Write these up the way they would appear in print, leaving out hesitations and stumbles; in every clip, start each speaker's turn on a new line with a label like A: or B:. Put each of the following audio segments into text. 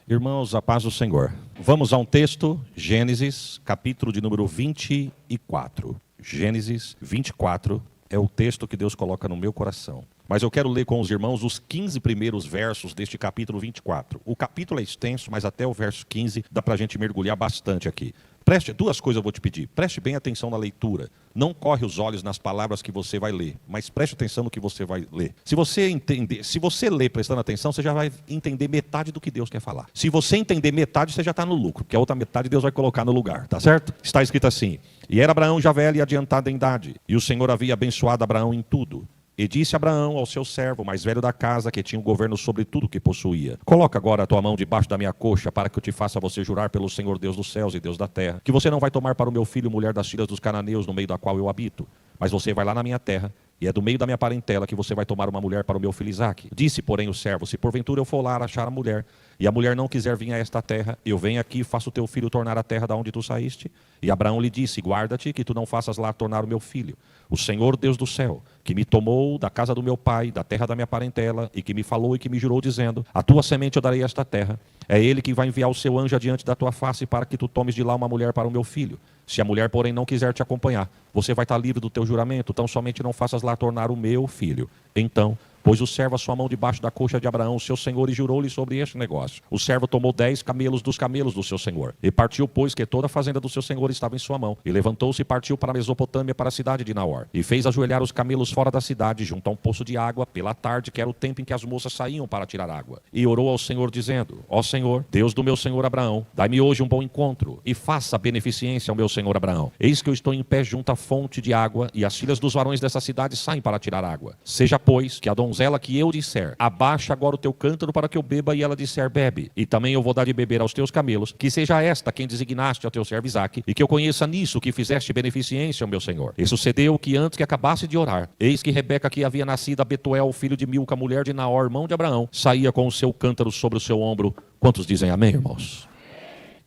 A: Irmãos, a paz do Senhor. Vamos a um texto, Gênesis, capítulo de número 24. Gênesis 24 é o texto que Deus coloca no meu coração. Mas eu quero ler com os irmãos os 15 primeiros versos deste capítulo 24. O capítulo é extenso, mas até o verso 15 dá para a gente mergulhar bastante aqui. Duas coisas eu vou te pedir. Preste bem atenção na leitura. Não corre os olhos nas palavras que você vai ler, mas preste atenção no que você vai ler. Se você ler prestando atenção, você já vai entender metade do que Deus quer falar. Se você entender metade, você já está no lucro, porque a outra metade Deus vai colocar no lugar, tá certo? Está escrito assim: E era Abraão já velho e adiantado em idade, e o Senhor havia abençoado Abraão em tudo. E disse Abraão ao seu servo, mais velho da casa, que tinha o governo sobre tudo que possuía: Coloca agora a tua mão debaixo da minha coxa, para que eu te faça você jurar pelo Senhor Deus dos céus e Deus da terra, que você não vai tomar para o meu filho mulher das filhas dos cananeus, no meio da qual eu habito. Mas você vai lá na minha terra, e é do meio da minha parentela que você vai tomar uma mulher para o meu filho Isaque. Disse, porém, o servo: Se porventura eu for lá achar a mulher, e a mulher não quiser vir a esta terra, eu venho aqui e faço teu filho tornar a terra da onde tu saíste. E Abraão lhe disse: Guarda-te, que tu não faças lá tornar o meu filho. O Senhor Deus do céu, que me tomou da casa do meu pai, da terra da minha parentela, e que me falou e que me jurou, dizendo: A tua semente eu darei esta terra. É ele que vai enviar o seu anjo adiante da tua face, para que tu tomes de lá uma mulher para o meu filho. Se a mulher, porém, não quiser te acompanhar, você vai estar livre do teu juramento, tão somente não faças lá tornar o meu filho. Então pôs o servo a sua mão debaixo da coxa de Abraão, seu senhor, e jurou-lhe sobre este negócio. O servo tomou 10 camelos dos camelos do seu senhor, e partiu, pois que toda a fazenda do seu senhor estava em sua mão. E levantou-se e partiu para a Mesopotâmia, para a cidade de Naor. E fez ajoelhar os camelos fora da cidade, junto a um poço de água, pela tarde, que era o tempo em que as moças saíam para tirar água. E orou ao Senhor, dizendo: Ó Senhor, Deus do meu senhor Abraão, dai-me hoje um bom encontro, e faça beneficência ao meu senhor Abraão. Eis que eu estou em pé junto à fonte de água, e as filhas dos varões dessa cidade saem para tirar água. Seja, pois, que a donzela que eu disser: Abaixa agora o teu cântaro para que eu beba, e ela disser: Bebe. E também eu vou dar de beber aos teus camelos, que seja esta quem designaste ao teu servo Isaque, e que eu conheça nisso que fizeste beneficência ao meu senhor. E sucedeu que antes que acabasse de orar, eis que Rebeca, que havia nascido a Betuel, filho de Milca, mulher de Naor, irmão de Abraão, saía com o seu cântaro sobre o seu ombro. Quantos dizem amém, irmãos?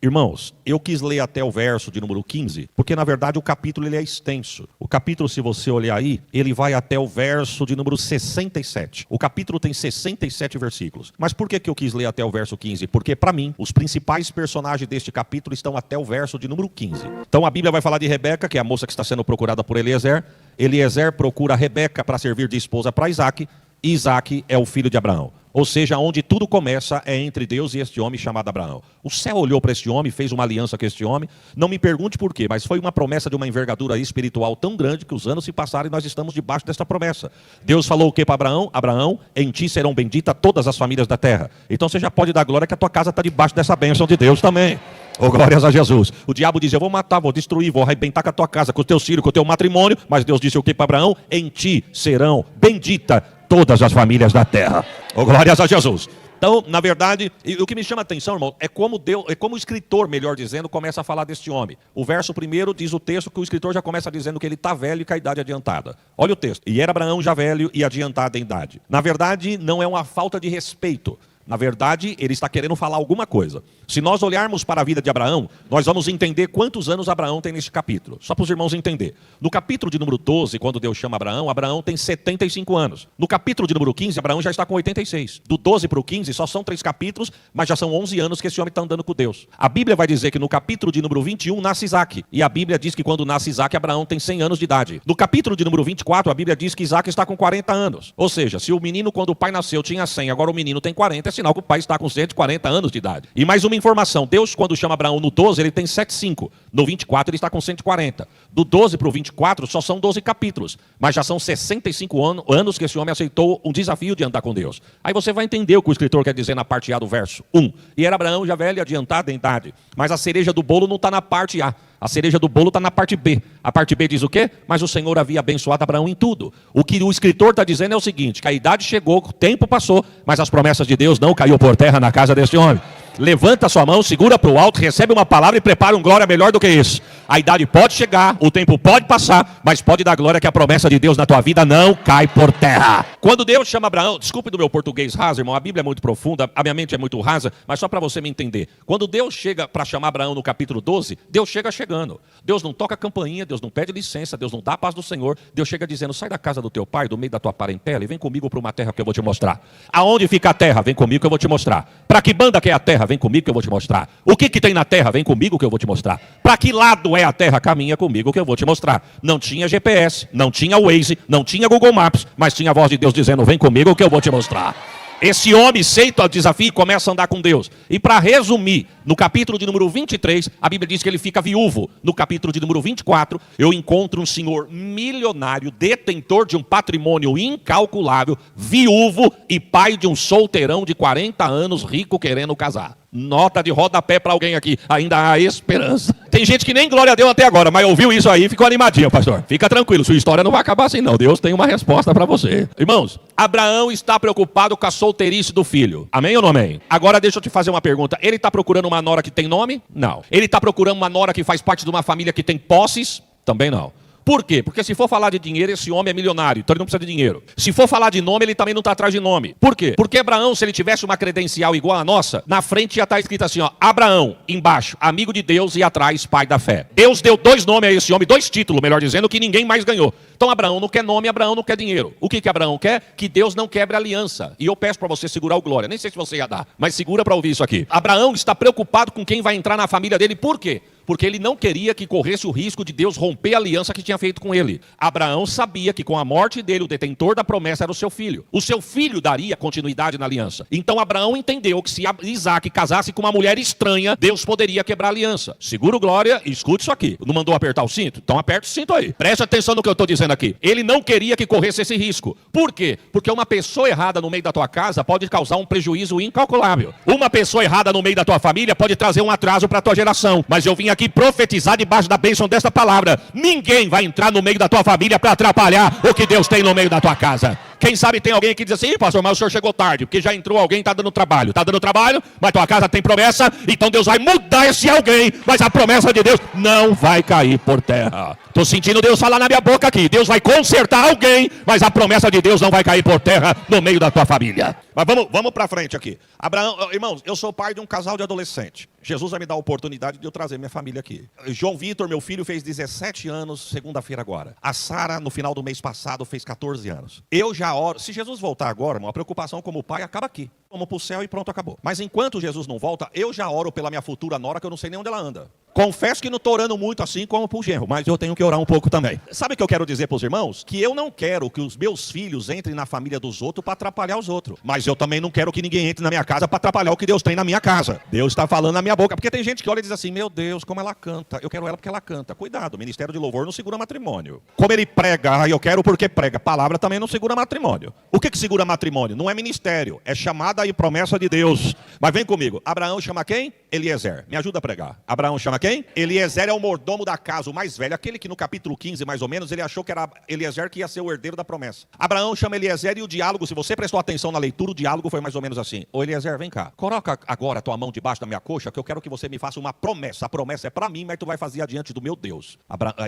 A: Irmãos, eu quis ler até o verso de número 15, porque na verdade o capítulo ele é extenso. O capítulo, se você olhar aí, ele vai até o verso de número 67. O capítulo tem 67 versículos. Mas por que eu quis ler até o verso 15? Porque para mim, os principais personagens deste capítulo estão até o verso de número 15. Então a Bíblia vai falar de Rebeca, que é a moça que está sendo procurada por Eliezer. Eliezer procura Rebeca para servir de esposa para Isaque. E Isaque é o filho de Abraão. Ou seja, onde tudo começa é entre Deus e este homem chamado Abraão. O céu olhou para este homem, fez uma aliança com este homem. Não me pergunte por quê, mas foi uma promessa de uma envergadura espiritual tão grande que os anos se passaram e nós estamos debaixo desta promessa. Deus falou o quê para Abraão? Abraão, em ti serão benditas todas as famílias da terra. Então você já pode dar glória que a tua casa está debaixo dessa bênção de Deus também. Oh, glórias a Jesus. O diabo diz: Eu vou matar, vou destruir, vou arrebentar com a tua casa, com os teus filhos, com o teu matrimônio. Mas Deus disse o quê para Abraão? Em ti serão benditas todas as famílias da terra. Oh, glórias a Jesus. Então, na verdade, o que me chama a atenção, irmão, é como o escritor, melhor dizendo, começa a falar deste homem. O verso primeiro diz o texto que o escritor já começa dizendo que ele está velho e com a idade adiantada. Olha o texto: E era Abraão já velho e adiantado em idade. Na verdade, não é uma falta de respeito. Na verdade, ele está querendo falar alguma coisa. Se nós olharmos para a vida de Abraão, nós vamos entender quantos anos Abraão tem neste capítulo. Só para os irmãos entenderem. No capítulo de número 12, quando Deus chama Abraão, Abraão tem 75 anos. No capítulo de número 15, Abraão já está com 86. Do 12 para o 15, só são 3 capítulos, mas já são 11 anos que esse homem está andando com Deus. A Bíblia vai dizer que no capítulo de número 21, nasce Isaque. E a Bíblia diz que quando nasce Isaque, Abraão tem 100 anos de idade. No capítulo de número 24, a Bíblia diz que Isaque está com 40 anos. Ou seja, se o menino, quando o pai nasceu, tinha 100, agora o menino tem 40, é sinal que o pai está com 140 anos de idade. E mais uma informação: Deus, quando chama Abraão no 12, ele tem 75. No 24, ele está com 140. Do 12 para o 24, só são 12 capítulos. Mas já são 65 anos que esse homem aceitou um desafio de andar com Deus. Aí você vai entender o que o escritor quer dizer na parte A do verso 1. E era Abraão já velho e adiantado em idade. Mas a cereja do bolo não está na parte A. A cereja do bolo está na parte B. A parte B diz o quê? Mas o Senhor havia abençoado Abraão em tudo. O que o escritor está dizendo é o seguinte: que a idade chegou, o tempo passou, mas as promessas de Deus não caiu por terra na casa desse homem. Levanta a sua mão, segura para o alto, recebe uma palavra e prepara um glória melhor do que isso. A idade pode chegar, o tempo pode passar, mas pode dar glória que a promessa de Deus na tua vida não cai por terra. Quando Deus chama Abraão, desculpe do meu português raso, irmão, a Bíblia é muito profunda, a minha mente é muito rasa, mas só para você me entender. Quando Deus chega para chamar Abraão no capítulo 12, Deus chega chegando. Deus não toca a campainha, Deus não pede licença, Deus não dá a paz do Senhor. Deus chega dizendo: sai da casa do teu pai, do meio da tua parentela, e vem comigo para uma terra que eu vou te mostrar. Aonde fica a terra? Vem comigo que eu vou te mostrar. Para que banda que é a terra? Vem comigo que eu vou te mostrar. O que tem na terra? Vem comigo que eu vou te mostrar. Para que lado é a terra? Caminha comigo que eu vou te mostrar. Não tinha GPS, não tinha Waze, não tinha Google Maps, mas tinha a voz de Deus dizendo, vem comigo que eu vou te mostrar. Esse homem aceita o desafio e começa a andar com Deus. E para resumir, no capítulo de número 23, a Bíblia diz que ele fica viúvo. No capítulo de número 24, eu encontro um senhor milionário, detentor de um patrimônio incalculável, viúvo e pai de um solteirão de 40 anos, rico, querendo casar. Nota de rodapé para alguém aqui, ainda há esperança. Tem gente que nem glória a Deus até agora, mas ouviu isso aí e ficou animadinho, pastor. Fica tranquilo, sua história não vai acabar assim não. Deus tem uma resposta para você. Irmãos, Abraão está preocupado com a solteirice do filho. Amém ou não amém? Agora deixa eu te fazer uma pergunta. Ele está procurando uma nora que tem nome? Não. Ele está procurando uma nora que faz parte de uma família que tem posses? Também não. Por quê? Porque se for falar de dinheiro, esse homem é milionário, então ele não precisa de dinheiro. Se for falar de nome, ele também não está atrás de nome. Por quê? Porque Abraão, se ele tivesse uma credencial igual a nossa, na frente ia estar escrito assim, ó, Abraão, embaixo, amigo de Deus e atrás, pai da fé. Deus deu 2 nomes a esse homem, 2 títulos, melhor dizendo, que ninguém mais ganhou. Então Abraão não quer nome, Abraão não quer dinheiro. O que Abraão quer? Que Deus não quebre a aliança. E eu peço para você segurar o glória. Nem sei se você ia dar, mas segura para ouvir isso aqui. Abraão está preocupado com quem vai entrar na família dele. Por quê? Porque ele não queria que corresse o risco de Deus romper a aliança que tinha feito com ele. Abraão sabia que com a morte dele, o detentor da promessa era o seu filho. O seu filho daria continuidade na aliança. Então Abraão entendeu que se Isaac casasse com uma mulher estranha, Deus poderia quebrar a aliança. Segura o glória e escute isso aqui. Não mandou apertar o cinto? Então aperta o cinto aí. Preste atenção no que eu estou dizendo aqui. Ele não queria que corresse esse risco. Por quê? Porque uma pessoa errada no meio da tua casa pode causar um prejuízo incalculável. Uma pessoa errada no meio da tua família pode trazer um atraso para a tua geração. Mas eu vim aqui profetizar debaixo da bênção desta palavra. Ninguém vai entrar no meio da tua família para atrapalhar o que Deus tem no meio da tua casa. Quem sabe tem alguém que diz assim, pastor, mas o senhor chegou tarde, porque já entrou alguém e está dando trabalho. Está dando trabalho, mas tua casa tem promessa, então Deus vai mudar esse alguém, mas a promessa de Deus não vai cair por terra. Estou sentindo Deus falar na minha boca aqui. Deus vai consertar alguém, mas a promessa de Deus não vai cair por terra no meio da tua família. Mas vamos para frente aqui. Abraão, irmãos, eu sou pai de um casal de adolescente. Jesus vai me dar a oportunidade de eu trazer minha família aqui. João Vitor, meu filho, fez 17 anos segunda-feira agora. A Sara, no final do mês passado, fez 14 anos. Eu já oro. Se Jesus voltar agora, irmão, a preocupação como pai acaba aqui. Vamos para o céu e pronto, acabou. Mas enquanto Jesus não volta, eu já oro pela minha futura nora, que eu não sei nem onde ela anda. Confesso que não estou orando muito assim como para o genro, mas eu tenho que orar um pouco também. Sabe o que eu quero dizer para os irmãos? Que eu não quero que os meus filhos entrem na família dos outros para atrapalhar os outros. Mas eu também não quero que ninguém entre na minha casa para atrapalhar o que Deus tem na minha casa. Deus está falando na minha boca. Porque tem gente que olha e diz assim, meu Deus, como ela canta. Eu quero ela porque ela canta. Cuidado, o ministério de louvor não segura matrimônio. Como ele prega, eu quero porque prega. Palavra também não segura matrimônio. O que segura matrimônio? Não é ministério, é chamada e promessa de Deus. Mas vem comigo. Abraão chama quem? Eliezer. Me ajuda a pregar. Abraão chama quem? Eliezer é o mordomo da casa, o mais velho. Aquele que no capítulo 15, mais ou menos, ele achou que era Eliezer que ia ser o herdeiro da promessa. Abraão chama Eliezer e o diálogo, se você prestou atenção na leitura, o diálogo foi mais ou menos assim. Ô Eliezer, vem cá. Coloca agora a tua mão debaixo da minha coxa, que eu quero que você me faça uma promessa. A promessa é para mim, mas tu vai fazer adiante do meu Deus.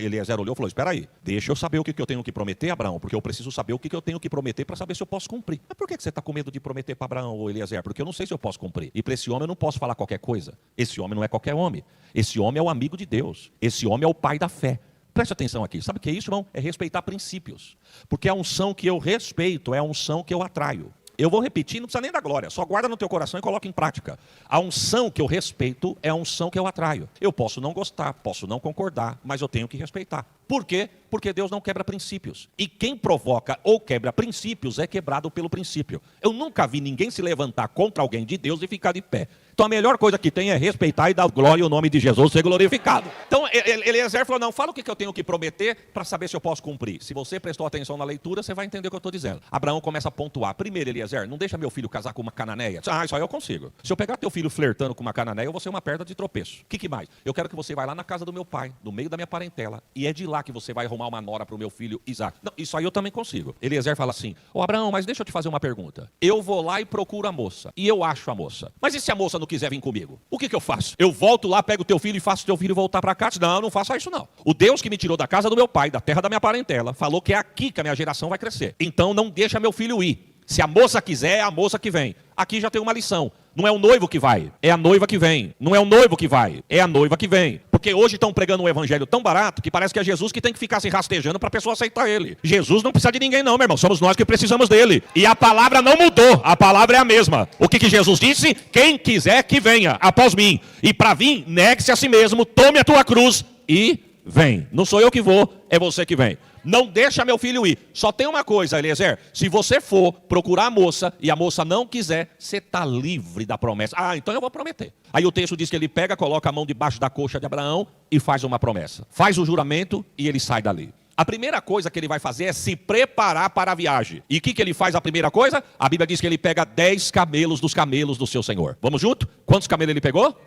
A: Eliezer olhou e falou, espera aí. Deixa eu saber o que eu tenho que prometer, Abraão, porque eu preciso saber o que eu tenho que prometer para saber se eu posso cumprir. Mas por que você está com medo de prometer para Abraão, ô Eliezer? Porque eu não sei se eu posso cumprir. E para esse homem eu não posso falar qualquer coisa. Esse homem não é qualquer homem. Esse homem é o amigo de Deus. Esse homem é o pai da fé. Preste atenção aqui. Sabe o que é isso, irmão? É respeitar princípios. Porque a unção que eu respeito é a unção que eu atraio. Eu vou repetir, não precisa nem da glória. Só guarda no teu coração e coloca em prática. A unção que eu respeito é a unção que eu atraio. Eu posso não gostar, posso não concordar, mas eu tenho que respeitar. Por quê? Porque Deus não quebra princípios. E quem provoca ou quebra princípios é quebrado pelo princípio. Eu nunca vi ninguém se levantar contra alguém de Deus e ficar de pé. Então a melhor coisa que tem é respeitar e dar glória ao nome de Jesus ser glorificado. Então Eliezer falou, não, fala o que eu tenho que prometer para saber se eu posso cumprir. Se você prestou atenção na leitura, você vai entender o que eu estou dizendo. Abraão começa a pontuar. Primeiro, Eliezer, não deixa meu filho casar com uma cananeia. Ah, isso aí eu consigo. Se eu pegar teu filho flertando com uma cananeia, eu vou ser uma perda de tropeço. O que mais? Eu quero que você vá lá na casa do meu pai, no meio da minha parentela, e é de lá que você vai arrumar uma nora para o meu filho Isaac. Não, isso aí eu também consigo. Eliezer fala assim, ô Abraão, mas deixa eu te fazer uma pergunta. Eu vou lá e procuro a moça, e eu acho a moça. Mas e se a moça não quiser vir comigo? O que eu faço? Eu volto lá, pego teu filho e faço teu filho voltar para cá? Não, não faça isso não. O Deus que me tirou da casa do meu pai, da terra da minha parentela, falou que é aqui que a minha geração vai crescer. Então não deixa meu filho ir. Se a moça quiser, é a moça que vem. Aqui já tem uma lição. Não é o noivo que vai, é a noiva que vem. Não é o noivo que vai, é a noiva que vem. Porque hoje estão pregando um evangelho tão barato que parece que é Jesus que tem que ficar se rastejando para a pessoa aceitar ele. Jesus não precisa de ninguém não, meu irmão. Somos nós que precisamos dele. E a palavra não mudou. A palavra é a mesma. O que Jesus disse? Quem quiser que venha após mim. E para vir, negue-se a si mesmo, tome a tua cruz e vem. Não sou eu que vou, é você que vem. Não deixa meu filho ir. Só tem uma coisa, Eliezer. Se você for procurar a moça e a moça não quiser, você está livre da promessa. Ah, então eu vou prometer. Aí o texto diz que ele pega, coloca a mão debaixo da coxa de Abraão e faz uma promessa. Faz o juramento e ele sai dali. A primeira coisa que ele vai fazer é se preparar para a viagem. E o que ele faz a primeira coisa? A Bíblia diz que ele pega 10 camelos dos camelos do seu senhor. Vamos junto? Quantos camelos ele pegou?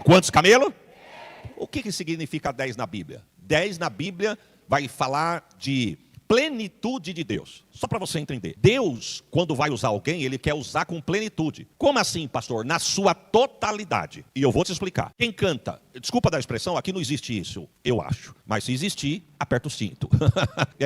A: Quantos camelos? O que significa 10 na Bíblia? 10 na Bíblia vai falar de plenitude de Deus. Só para você entender. Deus, quando vai usar alguém, ele quer usar com plenitude. Como assim, pastor? Na sua totalidade. E eu vou te explicar. Quem canta, desculpa da expressão, aqui não existe isso, eu acho. Mas se existir, aperta o cinto.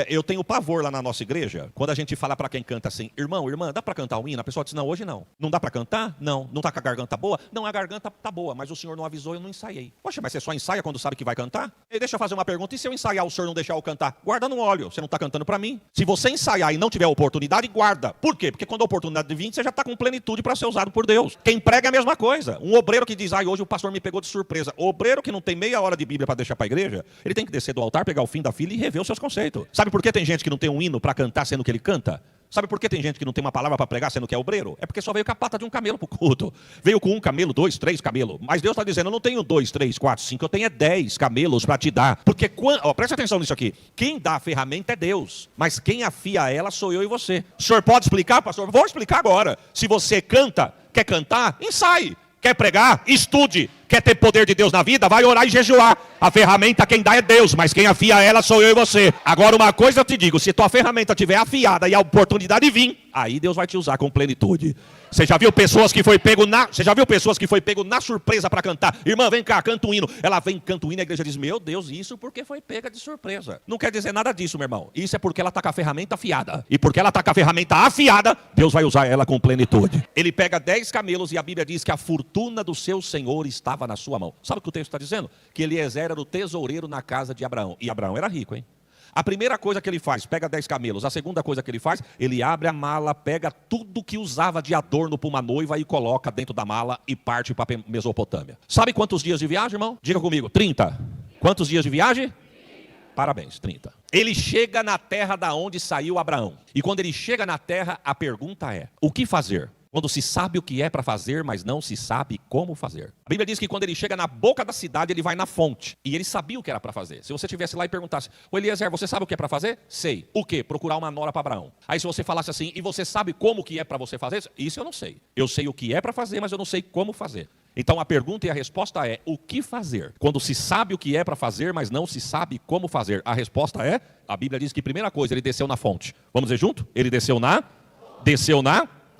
A: Eu tenho pavor lá na nossa igreja, quando a gente fala para quem canta assim, irmão, irmã, dá para cantar um hino? A pessoa diz, não, hoje não. Não dá para cantar? Não. Não está com a garganta boa? Não, a garganta está boa, mas o senhor não avisou, eu não ensaiei. Poxa, mas você só ensaia quando sabe que vai cantar? E deixa eu fazer uma pergunta, e se eu ensaiar, o senhor não deixar eu cantar? Guarda no óleo, você não está cantando para mim. Se você ensaiar e não tiver oportunidade, guarda. Por quê? Porque quando a oportunidade vir, você já está com plenitude para ser usado por Deus. Quem prega é a mesma coisa. Um obreiro que diz, hoje o pastor me pegou de surpresa. O obreiro que não tem meia hora de Bíblia para deixar para a igreja, ele tem que descer do altar, pegar o fim da fila e rever os seus conceitos. Sabe por que tem gente que não tem um hino para cantar sendo que ele canta? Sabe por que tem gente que não tem uma palavra para pregar sendo que é obreiro? É porque só veio com a pata de um camelo para o culto. Veio com um camelo, 2, 3 camelos. Mas Deus está dizendo, eu não tenho 2, 3, 4, 5, eu tenho 10 camelos para te dar. Porque, presta atenção nisso aqui. Quem dá a ferramenta é Deus. Mas quem afia ela sou eu e você. O senhor pode explicar, pastor? Vou explicar agora. Se você canta, quer cantar, ensaie. Quer pregar? Estude. Quer ter poder de Deus na vida? Vai orar e jejuar. A ferramenta quem dá é Deus, mas quem afia ela sou eu e você. Agora uma coisa eu te digo, se tua ferramenta estiver afiada e a oportunidade vir, aí Deus vai te usar com plenitude. Você já viu pessoas que foi pego na surpresa para cantar? Irmã, vem cá, canta um hino. Ela vem, canta um hino e a igreja diz, meu Deus, isso porque foi pega de surpresa. Não quer dizer nada disso, meu irmão. Isso é porque ela está com a ferramenta afiada. E porque ela está com a ferramenta afiada, Deus vai usar ela com plenitude. Ele pega 10 camelos e a Bíblia diz que a fortuna do seu senhor estava na sua mão. Sabe o que o texto está dizendo? Que Eliezer era o tesoureiro na casa de Abraão. E Abraão era rico, hein? A primeira coisa que ele faz, pega 10 camelos. A segunda coisa que ele faz, ele abre a mala, pega tudo que usava de adorno para uma noiva e coloca dentro da mala e parte para a Mesopotâmia. Sabe quantos dias de viagem, irmão? Diga comigo, 30. Quantos dias de viagem? Parabéns, 30. Ele chega na terra da onde saiu Abraão. E quando ele chega na terra, a pergunta é, o que fazer? Quando se sabe o que é para fazer, mas não se sabe como fazer. A Bíblia diz que quando ele chega na boca da cidade, ele vai na fonte. E ele sabia o que era para fazer. Se você estivesse lá e perguntasse, ô Eliezer, você sabe o que é para fazer? Sei. O quê? Procurar uma nora para Abraão. Aí se você falasse assim, e você sabe como que é para você fazer? Isso eu não sei. Eu sei o que é para fazer, mas eu não sei como fazer. Então a pergunta e a resposta é, o que fazer? Quando se sabe o que é para fazer, mas não se sabe como fazer. A resposta é, a Bíblia diz que primeira coisa, ele desceu na fonte. Vamos dizer junto? Ele desceu na...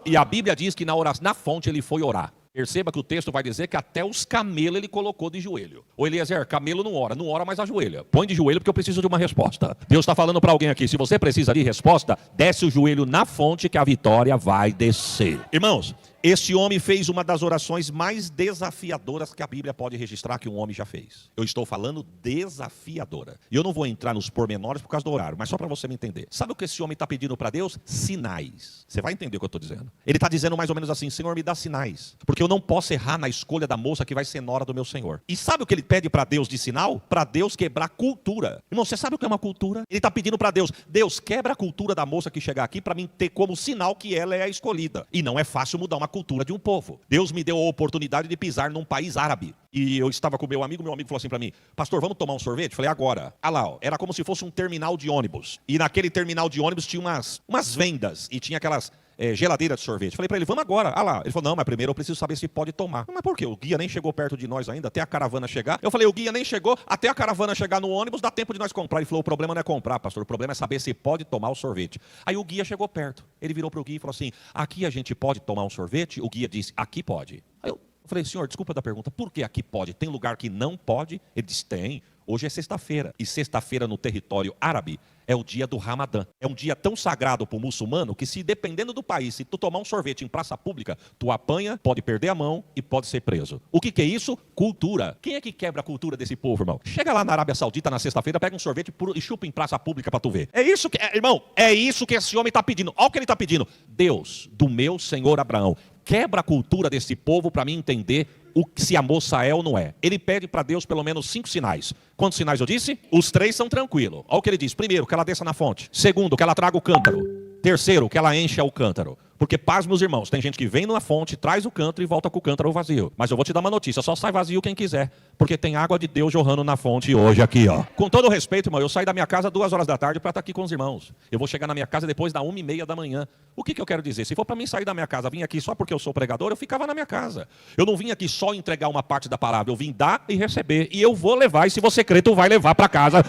A: E a Bíblia diz que na fonte ele foi orar. Perceba que o texto vai dizer que até os camelos ele colocou de joelho. Ô Eliezer, camelo não ora mais ajoelha. Põe de joelho porque eu preciso de uma resposta. Deus está falando para alguém aqui, se você precisa de resposta, desce o joelho na fonte que a vitória vai descer. Irmãos, este homem fez uma das orações mais desafiadoras que a Bíblia pode registrar que um homem já fez. Eu estou falando desafiadora. E eu não vou entrar nos pormenores por causa do horário, mas só para você me entender. Sabe o que esse homem está pedindo para Deus? Sinais. Você vai entender o que eu estou dizendo. Ele está dizendo mais ou menos assim, Senhor, me dá sinais. Porque eu não posso errar na escolha da moça que vai ser nora do meu Senhor. E sabe o que ele pede para Deus de sinal? Para Deus quebrar cultura. Irmão, você sabe o que é uma cultura? Ele está pedindo para Deus, Deus, quebra a cultura da moça que chegar aqui para mim ter como sinal que ela é a escolhida. E não é fácil mudar uma cultura de um povo. Deus me deu a oportunidade de pisar num país árabe. E eu estava com meu amigo falou assim para mim, pastor, vamos tomar um sorvete? Falei, agora. Ah lá, ó, era como se fosse um terminal de ônibus. E naquele terminal de ônibus tinha umas vendas e tinha aquelas geladeira de sorvete. Falei para ele, vamos agora. Ah lá. Ele falou, não, mas primeiro eu preciso saber se pode tomar. Mas por quê? O guia nem chegou perto de nós ainda, até a caravana chegar. Eu falei, o guia nem chegou, até a caravana chegar no ônibus, dá tempo de nós comprar. Ele falou, o problema não é comprar, pastor, o problema é saber se pode tomar o sorvete. Aí o guia chegou perto. Ele virou para o guia e falou assim, aqui a gente pode tomar um sorvete? O guia disse, aqui pode. Aí eu Falei, senhor, desculpa da pergunta, por que aqui pode? Tem lugar que não pode? Ele disse, tem. Hoje é sexta-feira. E sexta-feira no território árabe é o dia do Ramadã. É um dia tão sagrado para o muçulmano que, se dependendo do país, se tu tomar um sorvete em praça pública, tu apanha, pode perder a mão e pode ser preso. O que é isso? Cultura. Quem é que quebra a cultura desse povo, irmão? Chega lá na Arábia Saudita na sexta-feira, pega um sorvete e chupa em praça pública para tu ver. É isso que, irmão, é isso que esse homem está pedindo. Olha o que ele está pedindo. Deus, do meu senhor Abraão, quebra a cultura desse povo para mim entender se a moça é ou não é. Ele pede para Deus pelo menos 5 sinais. Quantos sinais eu disse? Os 3 são tranquilos. Olha o que ele diz. Primeiro, que ela desça na fonte. Segundo, que ela traga o cântaro. Terceiro, que ela encha o cântaro. Porque, paz, meus irmãos, tem gente que vem na fonte, traz o cântaro e volta com o cântaro vazio. Mas eu vou te dar uma notícia, só sai vazio quem quiser. Porque tem água de Deus jorrando na fonte hoje aqui, ó. Com todo o respeito, irmão, eu saí da minha casa 2 horas da tarde para estar aqui com os irmãos. Eu vou chegar na minha casa depois da 1h30 da manhã. O que eu quero dizer? Se for para mim sair da minha casa, vim aqui só porque eu sou pregador, eu ficava na minha casa. Eu não vim aqui só entregar uma parte da palavra, eu vim dar e receber. E eu vou levar, e se você crer, tu vai levar para casa.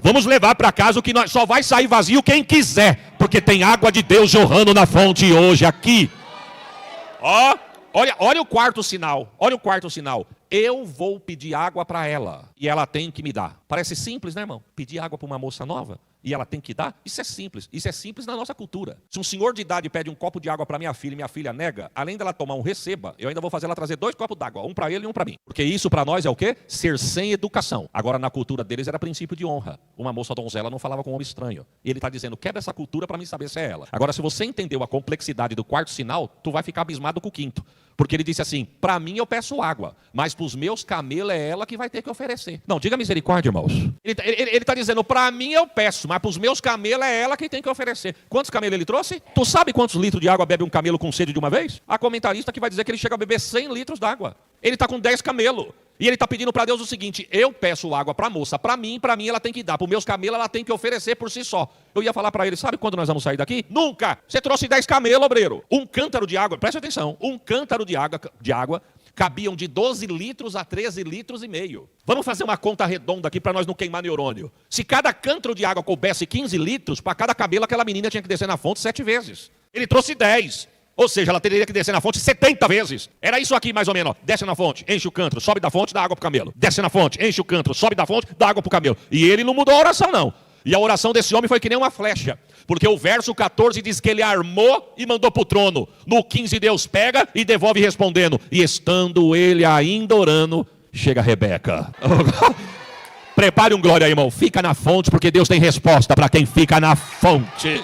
A: Vamos levar para casa o que nós, só vai sair vazio quem quiser. Porque tem água de Deus jorrando na fonte hoje aqui. Ó, olha o quarto sinal. Olha o quarto sinal. Eu vou pedir água para ela e ela tem que me dar. Parece simples, né, irmão? Pedir água para uma moça nova e ela tem que dar. Isso é simples. Isso é simples na nossa cultura. Se um senhor de idade pede um copo de água para minha filha e minha filha nega, além dela tomar um receba, eu ainda vou fazer ela trazer 2 copos d'água, um para ele e um para mim. Porque isso para nós é o quê? Ser sem educação. Agora, na cultura deles era princípio de honra. Uma moça donzela não falava com um homem estranho. E ele está dizendo, quebra essa cultura para mim saber se é ela. Agora, se você entendeu a complexidade do quarto sinal, tu vai ficar abismado com o quinto. Porque ele disse assim, para mim eu peço água, mas para os meus camelos é ela que vai ter que oferecer. Não, diga misericórdia, irmãos. Ele está dizendo, para mim eu peço, mas para os meus camelos é ela que tem que oferecer. Quantos camelos ele trouxe? Tu sabe quantos litros de água bebe um camelo com sede de uma vez? Há comentarista que vai dizer que ele chega a beber 100 litros d'água. Ele está com 10 camelos. E ele está pedindo para Deus o seguinte, eu peço água para a moça, para mim ela tem que dar, para os meus camelos ela tem que oferecer por si só. Eu ia falar para ele, sabe quando nós vamos sair daqui? Nunca! Você trouxe 10 camelos, obreiro. Um cântaro de água, preste atenção, um cântaro de água cabiam de 12 litros a 13 litros e meio. Vamos fazer uma conta redonda aqui para nós não queimar neurônio. Se cada cântaro de água coubesse 15 litros, para cada cabelo aquela menina tinha que descer na fonte 7 vezes. Ele trouxe 10. Ou seja, ela teria que descer na fonte 70 vezes. Era isso aqui mais ou menos. Ó. Desce na fonte, enche o cântaro, sobe da fonte, dá água pro camelo. Desce na fonte, enche o cântaro, sobe da fonte, dá água pro camelo. E ele não mudou a oração não. E a oração desse homem foi que nem uma flecha. Porque o verso 14 diz que ele armou e mandou pro trono. No 15 Deus pega e devolve respondendo. E estando ele ainda orando, chega Rebeca. Prepare um glória aí, irmão. Fica na fonte porque Deus tem resposta para quem fica na fonte.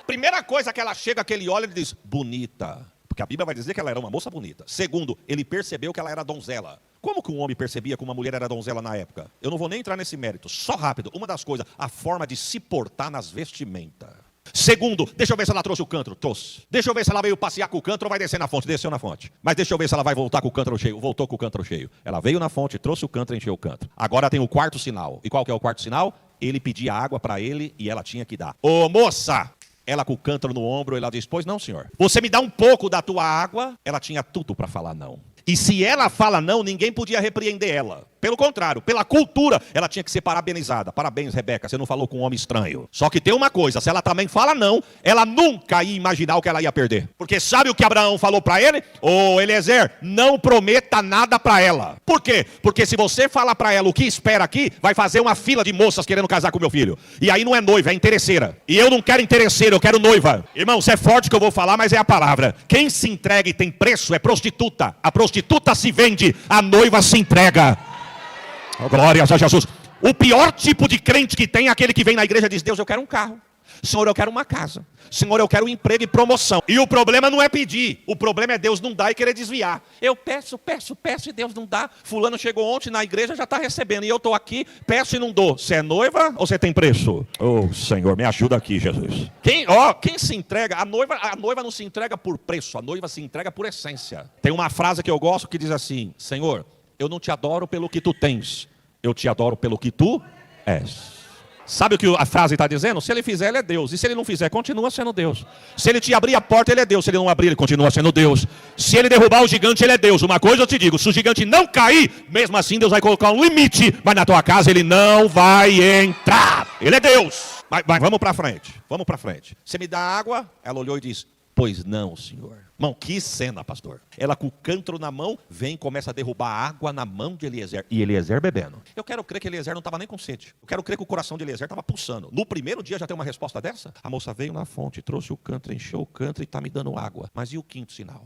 A: Primeira coisa que ela chega, que ele olha, ele diz, bonita. Porque a Bíblia vai dizer que ela era uma moça bonita. Segundo, ele percebeu que ela era donzela. Como que um homem percebia que uma mulher era donzela na época? Eu não vou nem entrar nesse mérito. Só rápido, uma das coisas, a forma de se portar nas vestimentas. Segundo, deixa eu ver se ela trouxe o cântaro. Trouxe. Deixa eu ver se ela veio passear com o cântaro ou vai descer na fonte. Desceu na fonte. Mas deixa eu ver se ela vai voltar com o cântaro cheio. Voltou com o cântaro cheio. Ela veio na fonte, trouxe o cântaro e encheu o cântaro. Agora tem o quarto sinal. E qual que é o quarto sinal? Ele pedia água para ele e ela tinha que dar. Ô moça! Ela com o cântaro no ombro, ela diz, pois não, senhor. Você me dá um pouco da tua água? Ela tinha tudo para falar não. E se ela fala não, ninguém podia repreender ela. Pelo contrário, pela cultura, ela tinha que ser parabenizada. Parabéns, Rebeca, você não falou com um homem estranho. Só que tem uma coisa, se ela também fala não, ela nunca ia imaginar o que ela ia perder. Porque sabe o que Abraão falou para ele? Ô Eliezer, não prometa nada para ela. Por quê? Porque se você falar para ela o que espera aqui, vai fazer uma fila de moças querendo casar com meu filho. E aí não é noiva, é interesseira. E eu não quero interesseira, eu quero noiva. Irmãos, é forte que eu vou falar, mas é a palavra. Quem se entrega e tem preço é prostituta. A prostituta se vende, a noiva se entrega. Oh, glórias a Jesus. O pior tipo de crente que tem é aquele que vem na igreja e diz, Deus, eu quero um carro. Senhor, eu quero uma casa. Senhor, eu quero um emprego e promoção. E o problema não é pedir. O problema é Deus não dar e querer desviar. Eu peço e Deus não dá. Fulano chegou ontem na igreja, já está recebendo. E eu estou aqui, peço e não dou. Você é noiva ou você tem preço? Oh, Senhor, me ajuda aqui, Jesus. Quem se entrega? A noiva não se entrega por preço. A noiva se entrega por essência. Tem uma frase que eu gosto que diz assim, Senhor, eu não te adoro pelo que tu tens. Eu te adoro pelo que tu és. Sabe o que a frase está dizendo? Se ele fizer, ele é Deus. E se ele não fizer, continua sendo Deus. Se ele te abrir a porta, ele é Deus. Se ele não abrir, ele continua sendo Deus. Se ele derrubar o gigante, ele é Deus. Uma coisa eu te digo, se o gigante não cair, mesmo assim Deus vai colocar um limite. Mas na tua casa ele não vai entrar. Ele é Deus. Mas vamos para frente. Vamos para frente. Você me dá água? Ela olhou e disse, Pois não, senhor. Irmão, que cena, pastor. Ela com o cântaro na mão, vem e começa a derrubar água na mão de Eliezer. E Eliezer bebendo. Eu quero crer que Eliezer não estava nem com sede. Eu quero crer que o coração de Eliezer estava pulsando. No primeiro dia já tem uma resposta dessa? A moça veio na fonte, trouxe o cântaro, encheu o cântaro e está me dando água. Mas e o quinto sinal?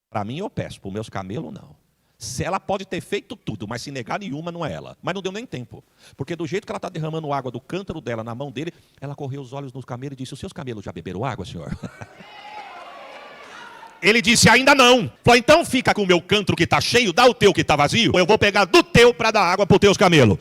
A: Para mim eu peço, para os meus camelos não. Se ela pode ter feito tudo, mas se negar nenhuma, não é ela. Mas não deu nem tempo. Porque do jeito que ela está derramando água do cântaro dela na mão dele, ela correu os olhos nos camelos e disse: os seus camelos já beberam água, senhor? Ele disse: ainda não. Falou: então fica com o meu cântaro que está cheio, dá o teu que está vazio, eu vou pegar do teu para dar água para os teus camelos.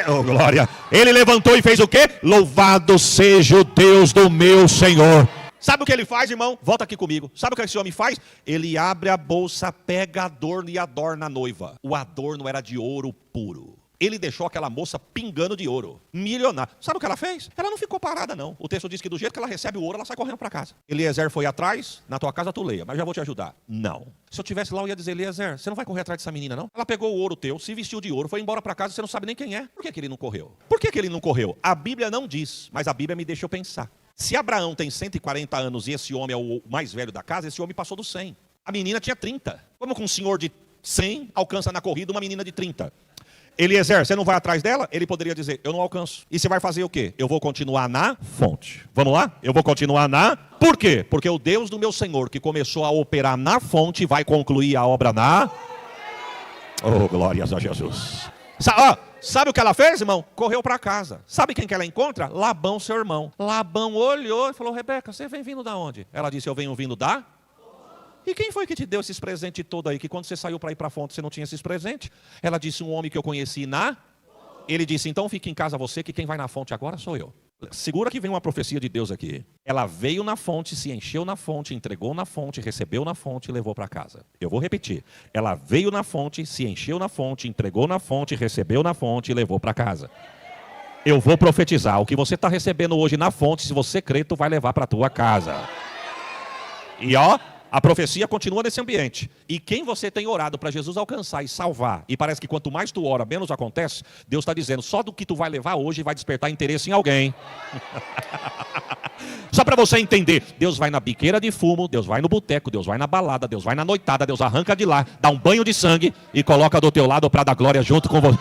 A: Oh, glória. Ele levantou e fez o quê? Louvado seja o Deus do meu Senhor. Sabe o que ele faz, irmão? Volta aqui comigo. Sabe o que esse homem faz? Ele abre a bolsa, pega adorno e adorna a noiva. O adorno era de ouro puro. Ele deixou aquela moça pingando de ouro. Milionária. Sabe o que ela fez? Ela não ficou parada, não. O texto diz que do jeito que ela recebe o ouro, ela sai correndo para casa. Eliezer foi atrás. Na tua casa tu leia, mas já vou te ajudar. Não. Se eu tivesse lá, eu ia dizer: Eliezer, você não vai correr atrás dessa menina, não? Ela pegou o ouro teu, se vestiu de ouro, foi embora para casa e você não sabe nem quem é. Por que ele não correu? Por que ele não correu? A Bíblia não diz, mas a Bíblia me deixa eu pensar. Se Abraão tem 140 anos e esse homem é o mais velho da casa, esse homem passou dos 100. A menina tinha 30. Como que um senhor de 100 alcança na corrida uma menina de 30? Eliezer, você não vai atrás dela? Ele poderia dizer: eu não alcanço. E você vai fazer o quê? Eu vou continuar na fonte. Vamos lá? Eu vou continuar na... Por quê? Porque o Deus do meu Senhor, que começou a operar na fonte, vai concluir a obra na... Oh, glórias a Jesus. Sabe o que ela fez, irmão? Correu para casa. Sabe quem que ela encontra? Labão, seu irmão. Labão olhou e falou: Rebeca, você vem vindo da onde? Ela disse: eu venho vindo da... E quem foi que te deu esses presentes todos aí? Que quando você saiu para ir para a fonte, você não tinha esses presentes? Ela disse: um homem que eu conheci na... Ele disse: então fique em casa você, que quem vai na fonte agora sou eu. Segura que vem uma profecia de Deus aqui. Ela veio na fonte, se encheu na fonte, entregou na fonte, recebeu na fonte e levou para casa. Eu vou repetir. Ela veio na fonte, se encheu na fonte, entregou na fonte, recebeu na fonte e levou para casa. Eu vou profetizar. O que você está recebendo hoje na fonte, se você crer, tu vai levar para a tua casa. E a profecia continua nesse ambiente. E quem você tem orado para Jesus alcançar e salvar, e parece que quanto mais tu ora, menos acontece, Deus está dizendo: só do que tu vai levar hoje vai despertar interesse em alguém. Só para você entender, Deus vai na biqueira de fumo, Deus vai no boteco, Deus vai na balada, Deus vai na noitada, Deus arranca de lá, dá um banho de sangue e coloca do teu lado para dar glória junto com você.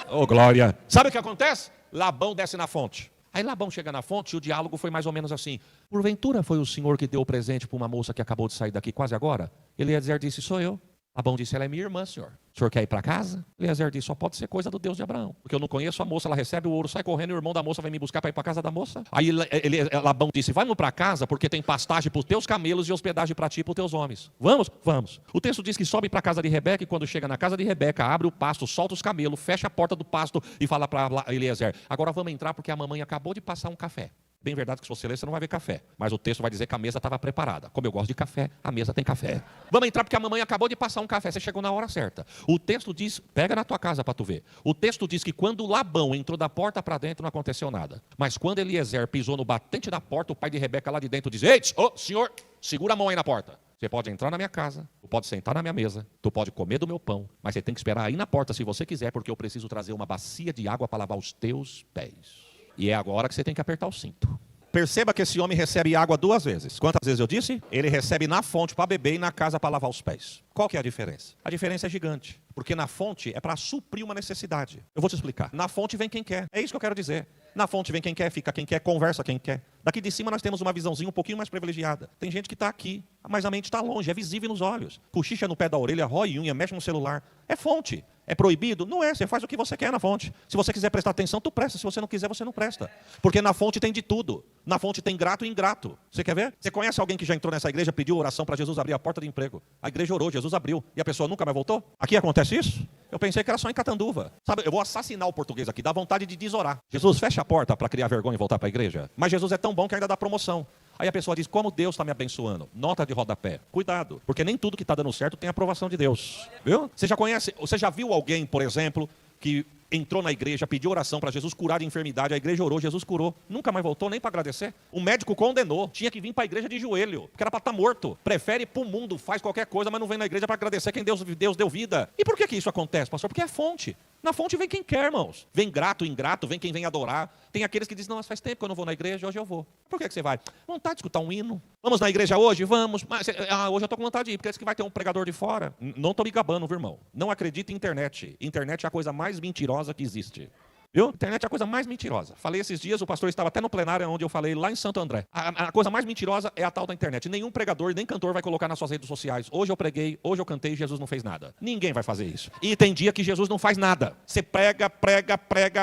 A: Oh, glória. Sabe o que acontece? Labão desce na fonte. Aí Labão chega na fonte e o diálogo foi mais ou menos assim: porventura foi o senhor que deu o presente para uma moça que acabou de sair daqui quase agora? Eliezer disse: sou eu. Labão disse: ela é minha irmã, senhor. O senhor quer ir para casa? Eliezer disse: só pode ser coisa do Deus de Abraão. Porque eu não conheço a moça, ela recebe o ouro, sai correndo e o irmão da moça vai me buscar para ir para casa da moça. Aí Labão disse: vamos para casa porque tem pastagem para os teus camelos e hospedagem para ti e para os teus homens. Vamos? Vamos. O texto diz que sobe para a casa de Rebeca e quando chega na casa de Rebeca, abre o pasto, solta os camelos, fecha a porta do pasto e fala para Eliezer: agora vamos entrar porque a mamãe acabou de passar um café. Bem verdade que se você ler, você não vai ver café. Mas o texto vai dizer que a mesa estava preparada. Como eu gosto de café, a mesa tem café. Vamos entrar porque a mamãe acabou de passar um café. Você chegou na hora certa. O texto diz, pega na tua casa para tu ver. O texto diz que quando Labão entrou da porta para dentro, não aconteceu nada. Mas quando Eliezer pisou no batente da porta, o pai de Rebeca lá de dentro diz: ei, senhor, segura a mão aí na porta. Você pode entrar na minha casa, tu pode sentar na minha mesa, tu pode comer do meu pão, mas você tem que esperar aí na porta se você quiser, porque eu preciso trazer uma bacia de água para lavar os teus pés. E é agora que você tem que apertar o cinto. Perceba que esse homem recebe água 2 vezes. Quantas vezes eu disse? Ele recebe na fonte para beber e na casa para lavar os pés. Qual que é a diferença? A diferença é gigante. Porque na fonte é para suprir uma necessidade. Eu vou te explicar. Na fonte vem quem quer. É isso que eu quero dizer. Na fonte vem quem quer, fica quem quer, conversa quem quer. Daqui de cima nós temos uma visãozinha um pouquinho mais privilegiada. Tem gente que está aqui, mas a mente está longe, é visível nos olhos. Cochicha no pé da orelha, rói unha, mexe no celular. É fonte. É proibido? Não é, você faz o que você quer na fonte. Se você quiser prestar atenção, tu presta. Se você não quiser, você não presta. Porque na fonte tem de tudo. Na fonte tem grato e ingrato. Você quer ver? Você conhece alguém que já entrou nessa igreja, pediu oração para Jesus abrir a porta de emprego? A igreja orou, Jesus abriu. E a pessoa nunca mais voltou? Aqui acontece isso? Eu pensei que era só em Catanduva. Sabe, eu vou assassinar o português aqui, dá vontade de desorar. Jesus, fecha a porta para criar vergonha e voltar para a igreja. Mas Jesus é tão bom que ainda dá promoção. Aí a pessoa diz: como Deus está me abençoando? Nota de rodapé. Cuidado, porque nem tudo que está dando certo tem aprovação de Deus. Viu? Você já viu alguém, por exemplo, que entrou na igreja, pediu oração para Jesus curar de enfermidade, a igreja orou, Jesus curou, nunca mais voltou nem para agradecer? O médico condenou, tinha que vir para a igreja de joelho, porque era para estar morto. Prefere ir para o mundo, faz qualquer coisa, mas não vem na igreja para agradecer quem Deus deu vida. E por que isso acontece, pastor? Porque é fonte. Na fonte vem quem quer, irmãos. Vem grato, ingrato, vem quem vem adorar. Tem aqueles que dizem, não, mas faz tempo que eu não vou na igreja, hoje eu vou. Por que você vai? Vontade de escutar um hino. Vamos na igreja hoje? Vamos. Mas, hoje eu estou com vontade de ir, porque diz que vai ter um pregador de fora. Não estou me gabando, viu, irmão? Não acredite em internet. Internet é a coisa mais mentirosa que existe. Viu? Internet é a coisa mais mentirosa. Falei esses dias, o pastor estava até no plenário onde eu falei, lá em Santo André. A coisa mais mentirosa é a tal da internet. Nenhum pregador, nem cantor vai colocar nas suas redes sociais. Hoje eu preguei, hoje eu cantei, Jesus não fez nada. Ninguém vai fazer isso. E tem dia que Jesus não faz nada. Você prega,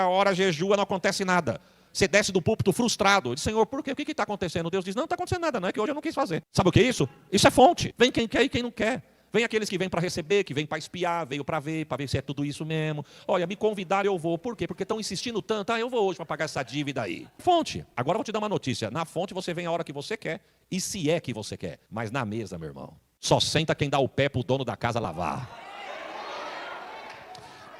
A: ora, jejua, não acontece nada. Você desce do púlpito frustrado. Diz, Senhor, por quê? O que está acontecendo? Deus diz, não está acontecendo nada, não é que hoje eu não quis fazer. Sabe o que é isso? Isso é fonte. Vem quem quer e quem não quer. Vem aqueles que vêm para receber, que vêm para espiar, veio para ver se é tudo isso mesmo. Olha, me convidaram, eu vou. Por quê? Porque estão insistindo tanto. Eu vou hoje para pagar essa dívida aí. Fonte. Agora eu vou te dar uma notícia. Na fonte você vem a hora que você quer e se é que você quer. Mas na mesa, meu irmão, só senta quem dá o pé para o dono da casa lavar.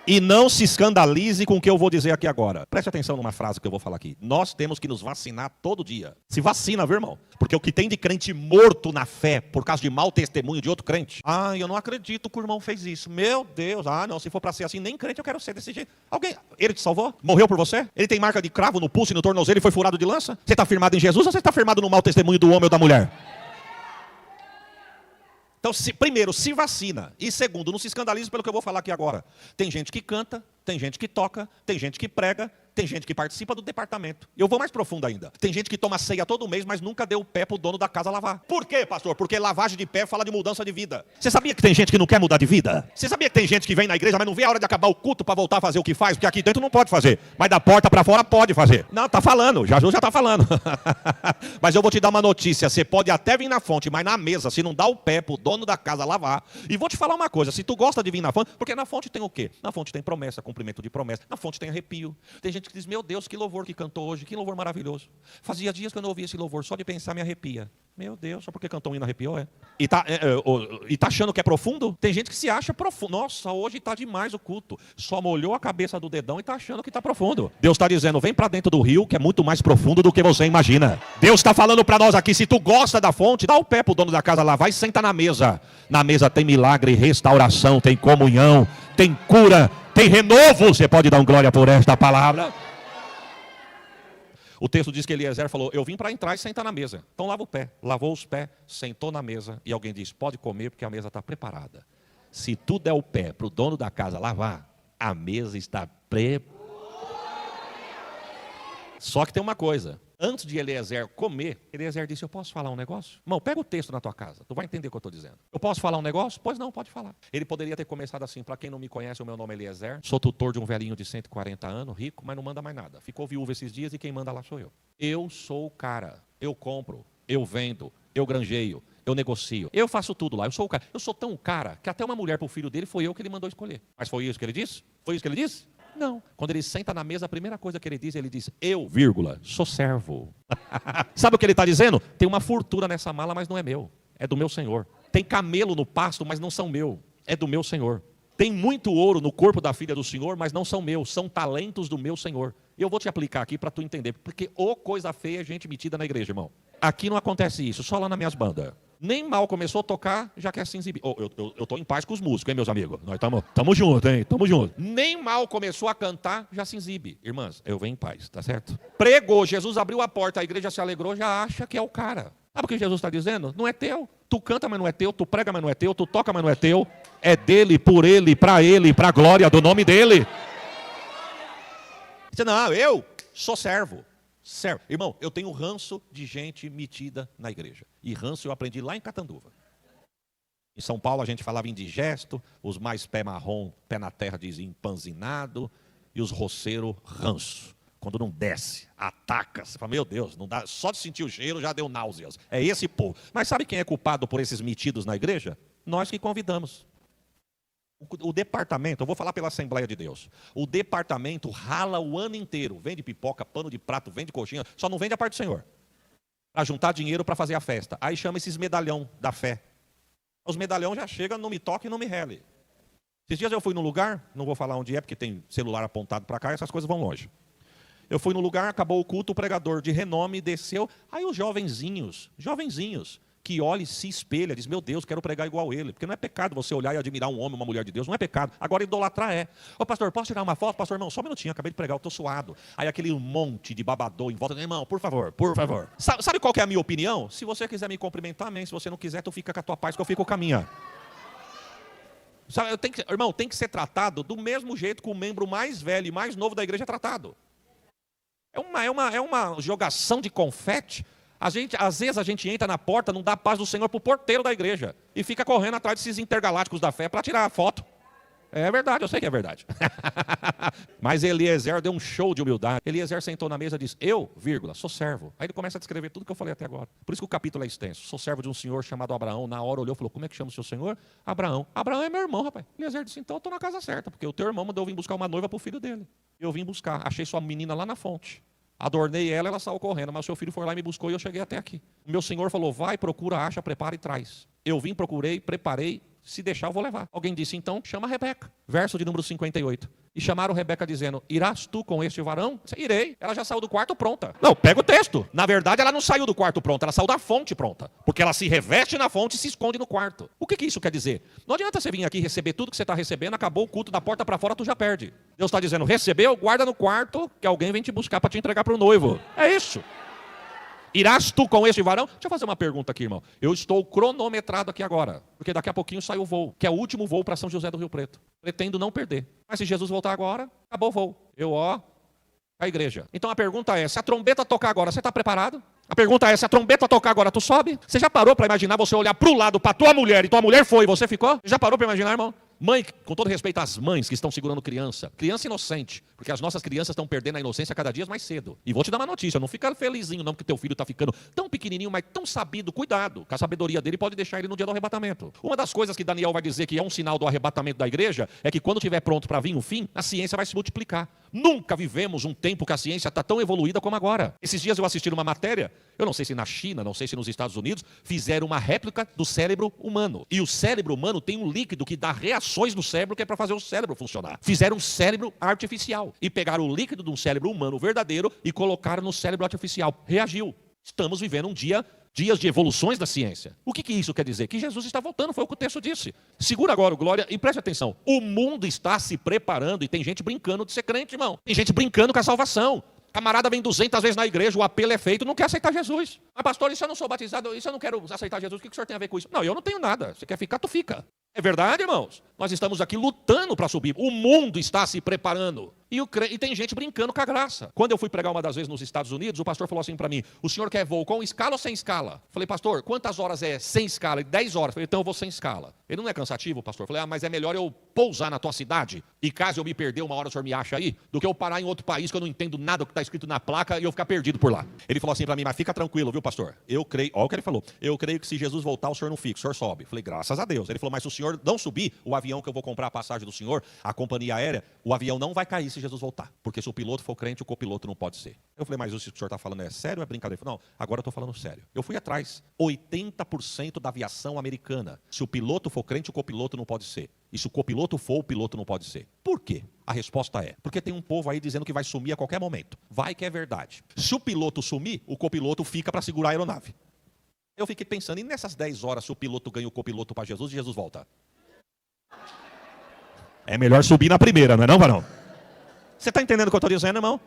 A: E não se escandalize com o que eu vou dizer aqui agora. Preste atenção numa frase que eu vou falar aqui. Nós temos que nos vacinar todo dia. Se vacina, viu, irmão? Porque o que tem de crente morto na fé, por causa de mau testemunho de outro crente. Eu não acredito que o irmão fez isso. Meu Deus, não, se for para ser assim, nem crente eu quero ser desse jeito. Ele te salvou? Morreu por você? Ele tem marca de cravo no pulso e no tornozelo e foi furado de lança? Você está firmado em Jesus ou você está firmado no mau testemunho do homem ou da mulher? Então, primeiro, se vacina. E segundo, não se escandalize pelo que eu vou falar aqui agora. Tem gente que canta, tem gente que toca, tem gente que prega, tem gente que participa do departamento. Eu vou mais profundo ainda. Tem gente que toma ceia todo mês, mas nunca deu o pé para o dono da casa lavar. Por quê, pastor? Porque lavagem de pé fala de mudança de vida. Você sabia que tem gente que não quer mudar de vida? Você sabia que tem gente que vem na igreja, mas não vê a hora de acabar o culto para voltar a fazer o que faz? Porque aqui dentro não pode fazer. Mas da porta para fora pode fazer. Não, tá falando. Jesus já tá falando. Mas eu vou te dar uma notícia. Você pode até vir na fonte, mas na mesa, se não dá o pé para o dono da casa lavar. E vou te falar uma coisa. Se tu gosta de vir na fonte, porque na fonte tem o quê? Na fonte tem promessa, cumprimento de promessa. Na fonte tem arrepio. Tem gente que diz, meu Deus, que louvor que cantou hoje, que louvor maravilhoso. Fazia dias que eu não ouvia esse louvor, só de pensar me arrepia. Meu Deus, só porque cantou um hino arrepiou, é? E tá achando que é profundo? Tem gente que se acha profundo. Nossa, hoje está demais o culto. Só molhou a cabeça do dedão e está achando que está profundo. Deus está dizendo, vem para dentro do rio, que é muito mais profundo do que você imagina. Deus está falando para nós aqui, se tu gosta da fonte, dá o pé pro dono da casa lá, vai e senta na mesa. Na mesa tem milagre, restauração, tem comunhão, tem cura, tem renovo. Você pode dar um glória por esta palavra? O texto diz que Eliezer falou, eu vim para entrar e sentar na mesa. Então lava o pé. Lavou os pés, sentou na mesa. E alguém diz, pode comer porque a mesa está preparada. Se tu der o pé para o dono da casa lavar, a mesa está preparada. Só que tem uma coisa. Antes de Eliezer comer, Eliezer disse, eu posso falar um negócio? Irmão, pega o texto na tua casa, tu vai entender o que eu estou dizendo. Eu posso falar um negócio? Pois não, pode falar. Ele poderia ter começado assim, para quem não me conhece, o meu nome é Eliezer, sou tutor de um velhinho de 140 anos, rico, mas não manda mais nada. Ficou viúvo esses dias e quem manda lá sou eu. Eu sou o cara, eu compro, eu vendo, eu granjeio, eu negocio, eu faço tudo lá, eu sou o cara. Eu sou tão o cara, que até uma mulher para o filho dele foi eu que ele mandou escolher. Mas foi isso que ele disse? Foi isso que ele disse? Não. Quando ele senta na mesa, a primeira coisa que ele diz, eu, vírgula, sou servo. Sabe o que ele está dizendo? Tem uma fortuna nessa mala, mas não é meu. É do meu Senhor. Tem camelo no pasto, mas não são meu. É do meu Senhor. Tem muito ouro no corpo da filha do Senhor, mas não são meus. São talentos do meu Senhor. Eu vou te aplicar aqui para tu entender. Porque coisa feia é gente metida na igreja, irmão. Aqui não acontece isso, só lá nas minhas bandas. Nem mal começou a tocar, já quer se exibir. Eu estou em paz com os músicos, hein, meus amigos? Nós estamos juntos, hein? Estamos juntos. Nem mal começou a cantar, já se exibe. Irmãs, eu venho em paz, tá certo? Pregou, Jesus abriu a porta, a igreja se alegrou, já acha que é o cara. Sabe o que Jesus está dizendo? Não é teu. Tu canta, mas não é teu. Tu prega, mas não é teu. Tu toca, mas não é teu. É dele, por ele, para a glória do nome dele. Você não, eu sou servo. Servo. Irmão, eu tenho ranço de gente metida na igreja. E ranço eu aprendi lá em Catanduva. Em São Paulo a gente falava indigesto, os mais pé marrom, pé na terra dizem empanzinado, e os roceiros ranço. Quando não desce, ataca, você fala, meu Deus, não dá, só de sentir o cheiro já deu náuseas. É esse povo. Mas sabe quem é culpado por esses metidos na igreja? Nós que convidamos. O departamento, eu vou falar pela Assembleia de Deus, o departamento rala o ano inteiro, vende pipoca, pano de prato, vende coxinha, só não vende a parte do Senhor, para juntar dinheiro para fazer a festa. Aí chama esses medalhão da fé. Os medalhão já chegam, não me toque e não me rele. Esses dias eu fui num lugar, não vou falar onde é, porque tem celular apontado para cá, essas coisas vão longe. Eu fui num lugar, acabou o culto, o pregador de renome desceu, aí os jovenzinhos, que olha e se espelha, diz, meu Deus, quero pregar igual ele. Porque não é pecado você olhar e admirar um homem, uma mulher de Deus, não é pecado. Agora idolatrar é. Ô pastor, posso tirar uma foto? Pastor, não, só um minutinho, acabei de pregar, eu estou suado. Aí aquele monte de babador em volta, irmão, por favor, por favor. Sabe qual que é a minha opinião? Se você quiser me cumprimentar, amém. Se você não quiser, tu fica com a tua paz, que eu fico com a minha. Sabe, irmão, tem que ser tratado do mesmo jeito que o membro mais velho e mais novo da igreja é tratado. É uma jogação de confete. Às vezes a gente entra na porta, não dá a paz do Senhor para o porteiro da igreja. E fica correndo atrás desses intergalácticos da fé para tirar a foto. É verdade, eu sei que é verdade. Mas Eliezer deu um show de humildade. Eliezer sentou na mesa e disse, eu, vírgula, sou servo. Aí ele começa a descrever tudo que eu falei até agora. Por isso que o capítulo é extenso. Sou servo de um senhor chamado Abraão. Na hora olhou e falou, como é que chama o seu senhor? Abraão. Abraão é meu irmão, rapaz. Eliezer disse, então eu estou na casa certa, porque o teu irmão mandou eu vir buscar uma noiva para o filho dele. Eu vim buscar, achei sua menina lá na fonte. Adornei ela, ela saiu correndo, mas o seu filho foi lá e me buscou e eu cheguei até aqui. O meu senhor falou, vai, procura, acha, prepara e traz. Eu vim, procurei, preparei, se deixar eu vou levar. Alguém disse, então, chama a Rebeca. Verso de número 58. E chamaram Rebeca dizendo, irás tu com este varão? Irei. Ela já saiu do quarto pronta. Não, pega o texto. Na verdade, ela não saiu do quarto pronta, ela saiu da fonte pronta. Porque ela se reveste na fonte e se esconde no quarto. O que isso quer dizer? Não adianta você vir aqui receber tudo que você está recebendo, acabou o culto, da porta para fora, tu já perde. Deus está dizendo, recebeu, guarda no quarto, que alguém vem te buscar para te entregar para o noivo. É isso. Irás tu com este varão? Deixa eu fazer uma pergunta aqui, irmão. Eu estou cronometrado aqui agora, porque daqui a pouquinho sai o voo, que é o último voo para São José do Rio Preto. Pretendo não perder. Mas se Jesus voltar agora, acabou o voo. A igreja. Então a pergunta é, se a trombeta tocar agora, você está preparado? A pergunta é, se a trombeta tocar agora, tu sobe? Você já parou para imaginar você olhar para o lado, para tua mulher, e tua mulher foi e você ficou? Você já parou para imaginar, irmão? Mãe, com todo respeito às mães que estão segurando criança inocente, porque as nossas crianças estão perdendo a inocência cada dia mais cedo. E vou te dar uma notícia, não fica felizinho não, porque teu filho está ficando tão pequenininho, mas tão sabido, cuidado, que a sabedoria dele pode deixar ele no dia do arrebatamento. Uma das coisas que Daniel vai dizer que é um sinal do arrebatamento da igreja, é que quando estiver pronto para vir o fim, a ciência vai se multiplicar. Nunca vivemos um tempo que a ciência está tão evoluída como agora. Esses dias eu assisti uma matéria, eu não sei se na China, não sei se nos Estados Unidos, fizeram uma réplica do cérebro humano. E o cérebro humano tem um líquido que dá reações no cérebro, que é para fazer o cérebro funcionar. Fizeram um cérebro artificial. E pegaram o líquido de um cérebro humano verdadeiro e colocaram no cérebro artificial. Reagiu. Estamos vivendo dias de evoluções da ciência. O que isso quer dizer? Que Jesus está voltando, foi o que o texto disse. Segura agora o glória e preste atenção. O mundo está se preparando e tem gente brincando de ser crente, irmão. Tem gente brincando com a salvação. Camarada vem 200 vezes na igreja, o apelo é feito, não quer aceitar Jesus. Mas pastor, e se eu não sou batizado, e se eu não quero aceitar Jesus, o que o senhor tem a ver com isso? Não, eu não tenho nada. Você quer ficar, tu fica. É verdade, irmãos? Nós estamos aqui lutando para subir. O mundo está se preparando. E tem gente brincando com a graça. Quando eu fui pregar uma das vezes nos Estados Unidos, o pastor falou assim para mim, o senhor quer voo com escala ou sem escala? Falei, pastor, quantas horas é sem escala? 10 horas. Falei, então eu vou sem escala. Ele não é cansativo, pastor? Falei, mas é melhor eu pousar na tua cidade e caso eu me perder uma hora o senhor me acha aí, do que eu parar em outro país que eu não entendo nada do que está escrito na placa e eu ficar perdido por lá. Ele falou assim para mim, mas fica tranquilo, viu, pastor? Eu creio, olha o que ele falou, eu creio que se Jesus voltar, o senhor não fica, o senhor sobe. Falei, graças a Deus. Ele falou, mas se o senhor não subir, o avião que eu vou comprar a passagem do senhor, a companhia aérea, o avião não vai cair se Jesus voltar. Porque se o piloto for crente, o copiloto não pode ser. Eu falei, mas o que o senhor está falando é sério ou é brincadeira? Ele falou, não, agora eu estou falando sério. Eu fui atrás. 80% da aviação americana, se o piloto for crente, o copiloto não pode ser. E se o copiloto for, o piloto não pode ser. Por quê? A resposta é, porque tem um povo aí dizendo que vai sumir a qualquer momento. Vai que é verdade. Se o piloto sumir, o copiloto fica para segurar a aeronave. Eu fiquei pensando, e nessas 10 horas, se o piloto ganha o copiloto para Jesus e Jesus volta? É melhor subir na primeira, não é não, varão? Você está entendendo o que eu estou dizendo, irmão?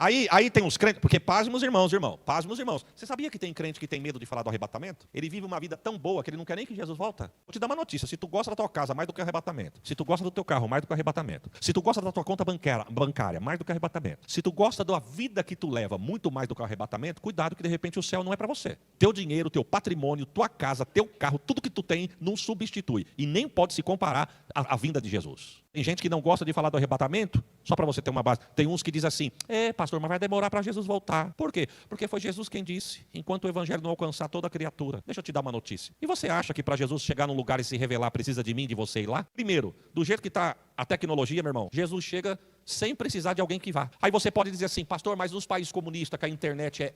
A: Aí tem uns crentes, porque pasmem os irmãos, pasmem os irmãos. Você sabia que tem crente que tem medo de falar do arrebatamento? Ele vive uma vida tão boa que ele não quer nem que Jesus volta. Vou te dar uma notícia, se tu gosta da tua casa mais do que o arrebatamento, se tu gosta do teu carro mais do que o arrebatamento, se tu gosta da tua conta bancária mais do que o arrebatamento, se tu gosta da vida que tu leva muito mais do que o arrebatamento, cuidado que de repente o céu não é para você. Teu dinheiro, teu patrimônio, tua casa, teu carro, tudo que tu tem não substitui e nem pode se comparar à vinda de Jesus. Tem gente que não gosta de falar do arrebatamento, só para você ter uma base. Tem uns que dizem assim, pastor, mas vai demorar para Jesus voltar. Por quê? Porque foi Jesus quem disse, enquanto o evangelho não alcançar toda criatura. Deixa eu te dar uma notícia. E você acha que para Jesus chegar num lugar e se revelar, precisa de mim, de você ir lá? Primeiro, do jeito que está a tecnologia, meu irmão, Jesus chega sem precisar de alguém que vá. Aí você pode dizer assim, pastor, mas nos países comunistas que a internet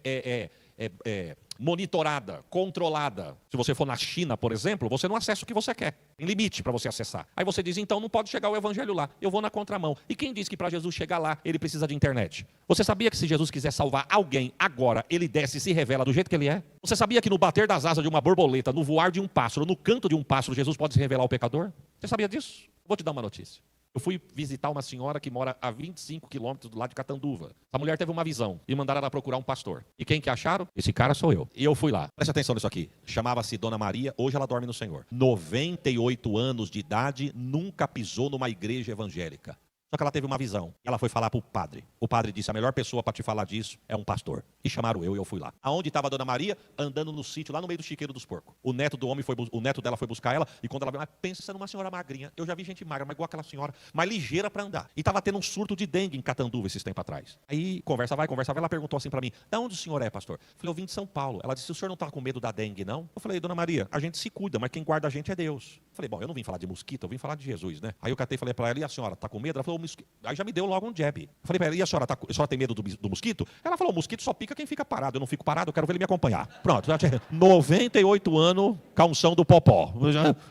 A: monitorada, controlada. Se você for na China, por exemplo, você não acessa o que você quer. Tem limite para você acessar. Aí você diz, então não pode chegar o evangelho lá. Eu vou na contramão. E quem diz que para Jesus chegar lá, ele precisa de internet? Você sabia que se Jesus quiser salvar alguém agora, ele desce e se revela do jeito que ele é? Você sabia que no bater das asas de uma borboleta, no voar de um pássaro, no canto de um pássaro, Jesus pode se revelar ao pecador? Você sabia disso? Vou te dar uma notícia. Eu fui visitar uma senhora que mora a 25 quilômetros do lado de Catanduva. A mulher teve uma visão e mandaram ela procurar um pastor. E quem que acharam? Esse cara sou eu. E eu fui lá. Preste atenção nisso aqui. Chamava-se Dona Maria, hoje ela dorme no Senhor. 98 anos de idade, nunca pisou numa igreja evangélica. Só que ela teve uma visão. Ela foi falar para o padre. O padre disse, a melhor pessoa para te falar disso é um pastor. E chamaram eu e eu fui lá. Aonde estava a Dona Maria? Andando no sítio, lá no meio do chiqueiro dos porcos. O neto dela foi buscar ela. E quando ela veio, pensa numa senhora magrinha. Eu já vi gente magra, mas igual aquela senhora. Mas ligeira para andar. E estava tendo um surto de dengue em Catanduva esses tempos atrás. Aí, conversa vai. Ela perguntou assim para mim, de onde o senhor é, pastor? Eu falei, eu vim de São Paulo. Ela disse, o senhor não está com medo da dengue, não? Eu falei, Dona Maria, a gente se cuida, mas quem guarda a gente é Deus. Eu falei, bom, eu não vim falar de mosquito, eu vim falar de Jesus, né? Aí eu catei e falei para ela, e a senhora, está com medo? Ela falou, aí já me deu logo um jab. Eu falei para ela, e a senhora tem medo do mosquito? Ela falou, o mosquito só pica quem fica parado. Eu não fico parado, eu quero ver ele me acompanhar. Pronto, já tinha 98 anos, calção do popó.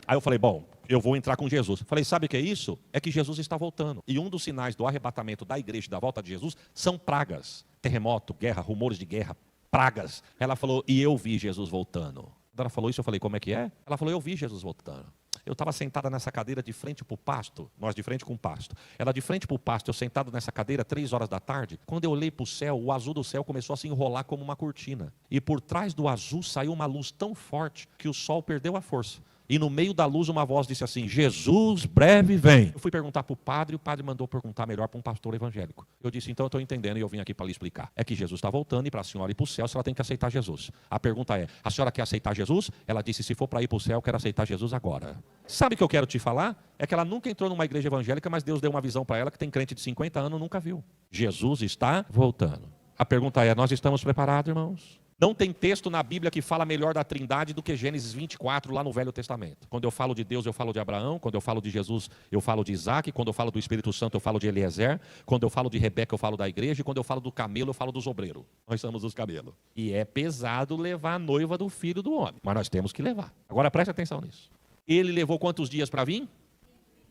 A: Aí eu falei, bom, eu vou entrar com Jesus. Eu falei, sabe o que é isso? É que Jesus está voltando. E um dos sinais do arrebatamento da igreja, da volta de Jesus, são pragas. Terremoto, guerra, rumores de guerra, pragas. Ela falou, e eu vi Jesus voltando. Quando ela falou isso, eu falei, como é que é? Ela falou, eu vi Jesus voltando. Eu estava sentada nessa cadeira de frente para o pasto, nós de frente com o pasto. Ela de frente para o pasto, eu sentado nessa cadeira, 3 horas da tarde. Quando eu olhei para o céu, o azul do céu começou a se enrolar como uma cortina. E por trás do azul saiu uma luz tão forte que o sol perdeu a força. E no meio da luz uma voz disse assim, Jesus breve vem. Eu fui perguntar para o padre mandou perguntar melhor para um pastor evangélico. Eu disse, então eu estou entendendo e eu vim aqui para lhe explicar. É que Jesus está voltando e para a senhora ir para o céu, ela tem que aceitar Jesus. A pergunta é, a senhora quer aceitar Jesus? Ela disse, se for para ir para o céu, eu quero aceitar Jesus agora. Sabe o que eu quero te falar? É que ela nunca entrou numa igreja evangélica, mas Deus deu uma visão para ela que tem crente de 50 anos, nunca viu. Jesus está voltando. A pergunta é, nós estamos preparados, irmãos? Não tem texto na Bíblia que fala melhor da Trindade do que Gênesis 24 lá no Velho Testamento. Quando eu falo de Deus, eu falo de Abraão. Quando eu falo de Jesus, eu falo de Isaac. Quando eu falo do Espírito Santo, eu falo de Eliezer. Quando eu falo de Rebeca, eu falo da igreja. E quando eu falo do camelo, eu falo dos obreiros. Nós somos os camelos. E é pesado levar a noiva do filho do homem. Mas nós temos que levar. Agora preste atenção nisso. Ele levou quantos dias para vir?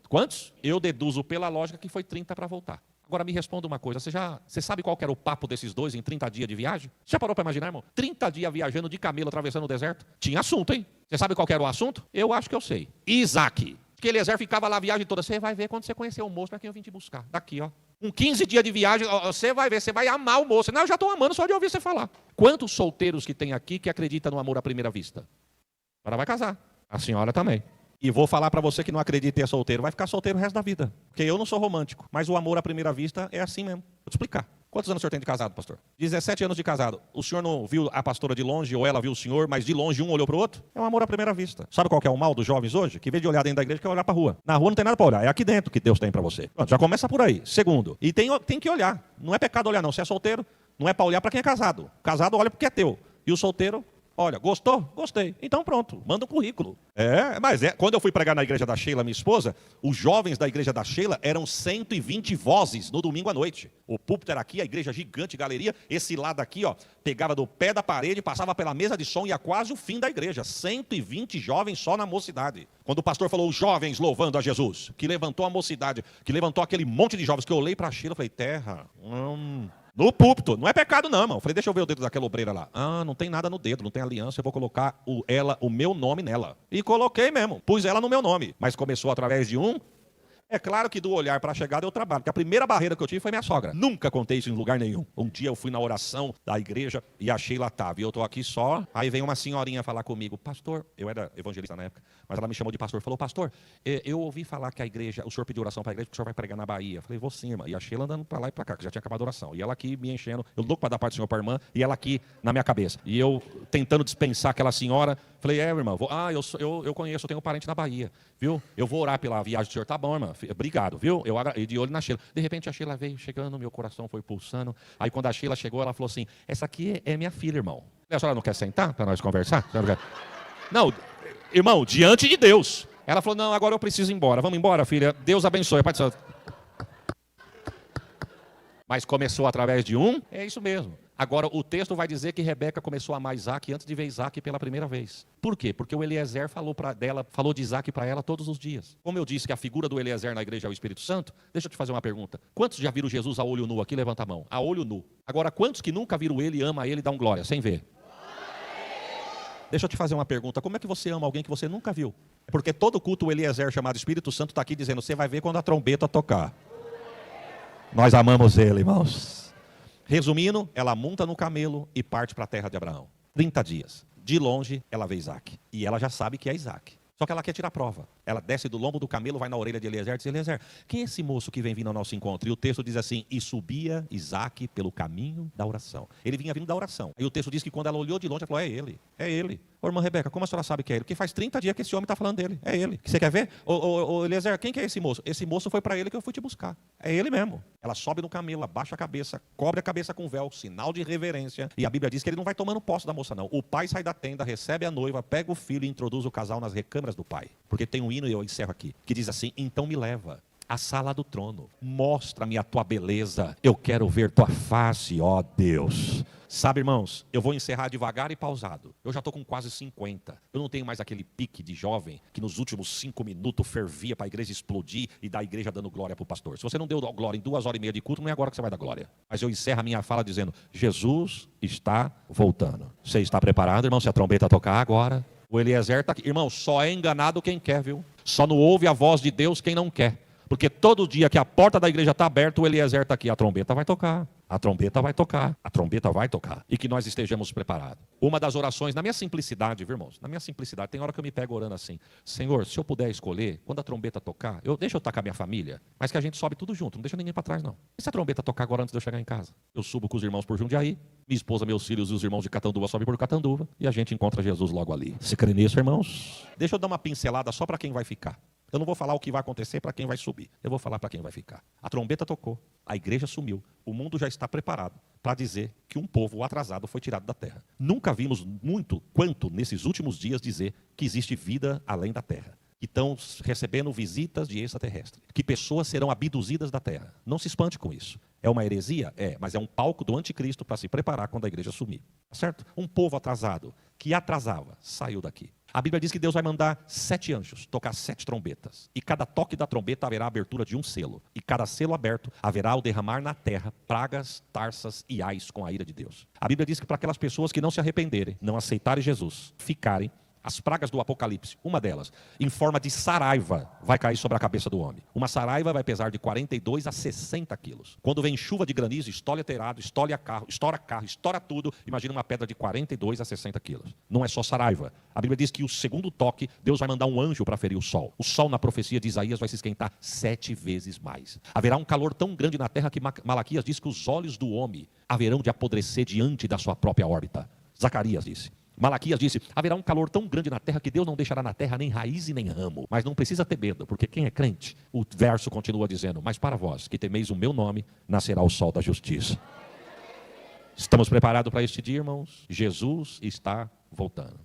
A: Quantos? Eu deduzo pela lógica que foi 30 para voltar. Agora me responda uma coisa, você sabe qual que era o papo desses dois em 30 dias de viagem? Você já parou para imaginar, irmão? 30 dias viajando de camelo, atravessando o deserto? Tinha assunto, hein? Você sabe qual que era o assunto? Eu acho que eu sei. Isaac. Que Eliezer ficava lá a viagem toda. Você vai ver quando você conhecer o moço para quem eu vim te buscar. Daqui, ó. Com 15 dias de viagem, você vai ver, você vai amar o moço. Não, eu já estou amando só de ouvir você falar. Quantos solteiros que tem aqui que acreditam no amor à primeira vista? Agora vai casar. A senhora também. E vou falar para você que não acredita e é solteiro, vai ficar solteiro o resto da vida. Porque eu não sou romântico, mas o amor à primeira vista é assim mesmo. Vou te explicar. Quantos anos o senhor tem de casado, pastor? 17 anos de casado. O senhor não viu a pastora de longe, ou ela viu o senhor, mas de longe um olhou para o outro? É um amor à primeira vista. Sabe qual que é o mal dos jovens hoje? Que em vez de olhar dentro da igreja, quer olhar para a rua. Na rua não tem nada para olhar, é aqui dentro que Deus tem para você. Pronto, já começa por aí. Segundo, e tem que olhar. Não é pecado olhar não, se é solteiro, não é para olhar para quem é casado. O casado olha porque é teu. E o solteiro... Olha, gostou? Gostei. Então pronto, manda um currículo. Quando eu fui pregar na igreja da Sheila, minha esposa, os jovens da igreja da Sheila eram 120 vozes no domingo à noite. O púlpito era aqui, a igreja gigante, galeria. Esse lado aqui, ó, pegava do pé da parede, passava pela mesa de som e ia quase o fim da igreja. 120 jovens só na mocidade. Quando o pastor falou os jovens louvando a Jesus, que levantou a mocidade, que levantou aquele monte de jovens, que eu olhei para a Sheila e falei, terra, no púlpito, não é pecado não, irmão. Falei, deixa eu ver o dedo daquela obreira lá. Não tem nada no dedo, não tem aliança, eu vou colocar o meu nome nela. E coloquei mesmo, pus ela no meu nome. Mas começou através de um... É claro que do olhar para a chegada eu trabalho, porque a primeira barreira que eu tive foi minha sogra. Nunca contei isso em lugar nenhum. Um dia eu fui na oração da igreja e a Sheila estava. E eu estou aqui só, aí vem uma senhorinha falar comigo. Pastor, eu era evangelista na época, mas ela me chamou de pastor. Falou, pastor, eu ouvi falar que a igreja, o senhor pediu oração para a igreja, que o senhor vai pregar na Bahia. Eu falei, vou sim, irmã. E a Sheila andando para lá e para cá, que já tinha acabado a oração. E ela aqui me enchendo, eu louco para dar parte do senhor para a irmã, e ela aqui na minha cabeça. E eu tentando dispensar aquela senhora. Falei, irmã, eu conheço, eu tenho um parente na Bahia, viu? Eu vou orar pela viagem do senhor, tá bom, irmã? Obrigado, viu? E de olho na Sheila. De repente a Sheila veio chegando, meu coração foi pulsando. Aí quando a Sheila chegou, ela falou assim, essa aqui é minha filha, irmão. A senhora não quer sentar para nós conversar? Não, irmão, diante de Deus. Ela falou, não, agora eu preciso ir embora. Vamos embora, filha? Deus abençoe. Pai do céu. Mas começou através de um? É isso mesmo. Agora, o texto vai dizer que Rebeca começou a amar Isaac antes de ver Isaac pela primeira vez. Por quê? Porque o Eliezer falou de Isaac para ela todos os dias. Como eu disse que a figura do Eliezer na igreja é o Espírito Santo, deixa eu te fazer uma pergunta. Quantos já viram Jesus a olho nu aqui? Levanta a mão. A olho nu. Agora, quantos que nunca viram ele, ama ele e dão glória, sem ver? Deixa eu te fazer uma pergunta. Como é que você ama alguém que você nunca viu? Porque todo culto o Eliezer chamado Espírito Santo está aqui dizendo, você vai ver quando a trombeta tocar. Nós amamos ele, irmãos. Resumindo, ela monta no camelo e parte para a terra de Abraão. 30 dias. De longe, ela vê Isaac. E ela já sabe que é Isaac. Só que ela quer tirar prova. Ela desce do lombo do camelo, vai na orelha de Eliezer e diz, Eliezer, quem é esse moço que vem vindo ao nosso encontro? E o texto diz assim, e subia Isaac pelo caminho da oração. Ele vinha vindo da oração. E o texto diz que quando ela olhou de longe, ela falou, é ele, é ele. Ô, irmã Rebeca, como a senhora sabe que é ele? Porque faz 30 dias que esse homem está falando dele. É ele. Você quer ver? Ô, Eliezer, quem que é esse moço? Esse moço foi para ele que eu fui te buscar. É ele mesmo. Ela sobe no camelo, abaixa a cabeça, cobre a cabeça com véu, sinal de reverência. E a Bíblia diz que ele não vai tomando posse da moça, não. O pai sai da tenda, recebe a noiva, pega o filho e introduz o casal nas recâmaras do pai. Porque tem um hino, e eu encerro aqui, que diz assim, então me leva à sala do trono, mostra-me a tua beleza, eu quero ver tua face, ó Deus. Sabe, irmãos, eu vou encerrar devagar e pausado. Eu já estou com quase 50. Eu não tenho mais aquele pique de jovem que nos últimos 5 minutos fervia para a igreja explodir e da igreja dando glória para o pastor. Se você não deu glória em 2h30 de culto, não é agora que você vai dar glória. Mas eu encerro a minha fala dizendo, Jesus está voltando. Você está preparado, irmão? Se a trombeta tocar agora. O Eliezer está aqui. Irmão, só é enganado quem quer, viu? Só não ouve a voz de Deus quem não quer. Porque todo dia que a porta da igreja está aberta, o Eliezer está aqui. A trombeta vai tocar. A trombeta vai tocar. A trombeta vai tocar. E que nós estejamos preparados. Uma das orações, na minha simplicidade, viu, irmãos? Na minha simplicidade, tem hora que eu me pego orando assim. Senhor, se eu puder escolher, quando a trombeta tocar, deixa eu estar com a minha família, mas que a gente sobe tudo junto, não deixa ninguém para trás, não. E se a trombeta tocar agora antes de eu chegar em casa? Eu subo com os irmãos por Jundiaí, minha esposa, meus filhos e os irmãos de Catanduva sobem por Catanduva, e a gente encontra Jesus logo ali. Você crê nisso, irmãos? Deixa eu dar uma pincelada só para quem vai ficar. Eu não vou falar o que vai acontecer para quem vai subir. Eu vou falar para quem vai ficar. A trombeta tocou, a igreja sumiu. O mundo já está preparado para dizer que um povo atrasado foi tirado da terra. Nunca vimos muito quanto nesses últimos dias dizer que existe vida além da terra. Que estão recebendo visitas de extraterrestres. Que pessoas serão abduzidas da terra. Não se espante com isso. É uma heresia? É, mas é um palco do anticristo para se preparar quando a igreja sumir. Certo? Um povo atrasado, que atrasava, saiu daqui. A Bíblia diz que Deus vai mandar 7 anjos tocar 7 trombetas. E cada toque da trombeta haverá a abertura de um selo. E cada selo aberto haverá o derramar na terra pragas, tarsas e ais com a ira de Deus. A Bíblia diz que para aquelas pessoas que não se arrependerem, não aceitarem Jesus, ficarem, as pragas do Apocalipse, uma delas, em forma de saraiva, vai cair sobre a cabeça do homem. Uma saraiva vai pesar de 42 a 60 quilos. Quando vem chuva de granizo, estoura telhado, estoura carro, estoura tudo. Imagina uma pedra de 42 a 60 quilos. Não é só saraiva. A Bíblia diz que o segundo toque, Deus vai mandar um anjo para ferir o sol. O sol, na profecia de Isaías, vai se esquentar 7 vezes mais. Haverá um calor tão grande na terra que Malaquias diz que os olhos do homem haverão de apodrecer diante da sua própria órbita. Zacarias disse. Malaquias disse, haverá um calor tão grande na terra que Deus não deixará na terra nem raiz e nem ramo. Mas não precisa ter medo, porque quem é crente, o verso continua dizendo, mas para vós que temeis o meu nome, nascerá o sol da justiça. Estamos preparados para este dia, irmãos? Jesus está voltando.